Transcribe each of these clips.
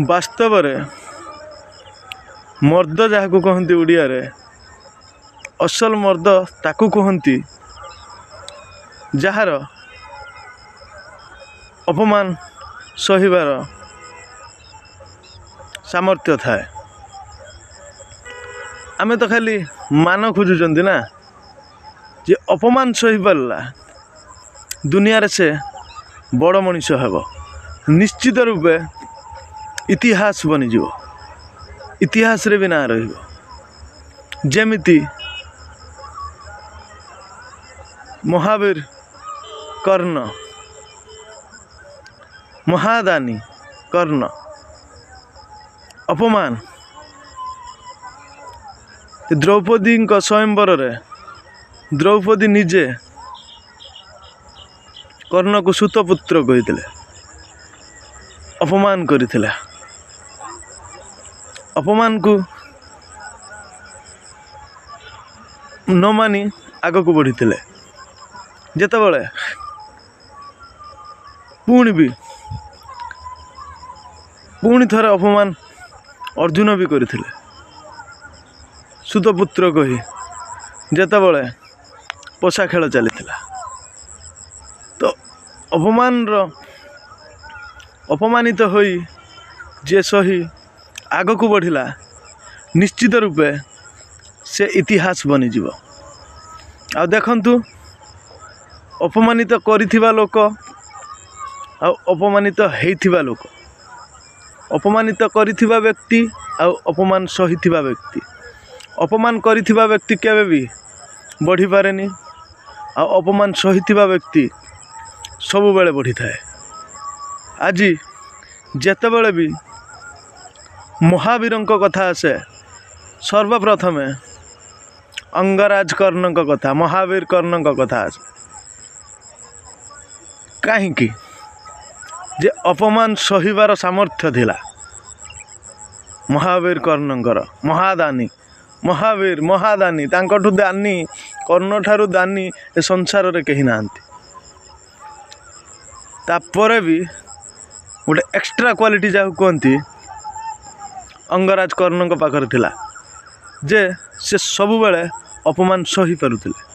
वास्तव में मर्द जहाँ को कहती ओडिया रे असल मर्द ताकू कहती जार अपमान सहिबार सामर्थ्य थाए। आमे तो खाली मान खोजुचंती ना जे अपमान सही पारला दुनिया रे से बड़ मनीष हेब निश्चित रूपे इतिहास बनीज इतिहास रे भी ना रमिति महावीर कर्ण महादानी कर्ण अपमान द्रौपदी स्वयंवर रे द्रौपदी निजे कर्ण को सुतपुत्र कही अपमान करथिला अपमान को न मानी आग को बढ़ी जिते बड़े पुणी थरे अपमान अर्जुन भी करते सुतपुत्र कही जिते बड़े पोषा खेल चली तो अपमानित होई जे सही आग को बढ़िला निश्चित रूपे से इतिहास बनीज आ देखंतु अपमानित करिथिबा लोक आ अपमानित हेइथिबा लोक अपमानित करिथिबा व्यक्ति आ अपमान सहिथिबा व्यक्ति अपमान करिथिबा व्यक्ति केबे भी बढ़ी पारेनी आ अपमान सहिथिबा व्यक्ति सब बेले बढ़ी थाए। आज जेतेबेले भी महावीर कथा आसे सर्वप्रथमे अंगराज कर्ण कथा महावीर कर्ण कथा आसे कहीं जे अपमान सहिबार सामर्थ्य थिला महावीर कर्णंकर महादानी महावीर महादानी तांकठु दानी कर्ण ठारू दानी ए संसार रे कहीं नांती तापरे भी गोटे एक्स्ट्रा क्वालिटी जहाँ कहती अंगराज कर्ण पाखर थिला जे से सब बेले अपमान सही पारुथिले।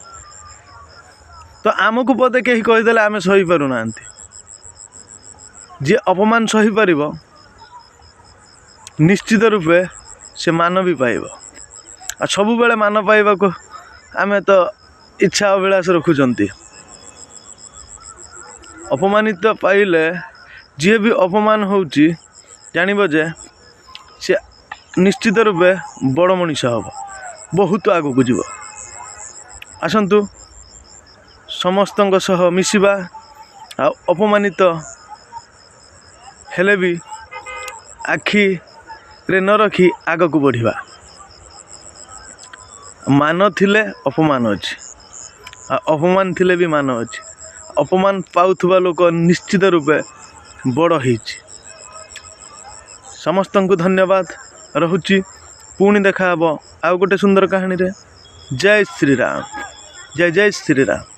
तो आमको पदे कहीं कहीदेले आमे सही पारु नांती जे अपमान सही पारिबो निश्चित रूपे से मान भी पाइब आ सब बेले मान पाइबा को आमे तो इच्छा अभिलाष रखुचंती अपमानित पाइले जी भी अपमान होउची जानिबो जे से निश्चित रूपे बड़ मनीष हम बहुत आग को जीव आसतु समस्त सह मिसिबा आ अपमानित हेले भी आखि रे न रखी आग को बढ़िबा मान थिले अपमान अछि आ अपमान थिले भी मान अछि अपमान पाउथबा लोक निश्चित रूपे बड़ होइछि। समस्त को धन्यवाद रहुछि पुणी देखा आउ गोटे सुंदर कहानी रे। जय श्री राम जय जय श्री राम।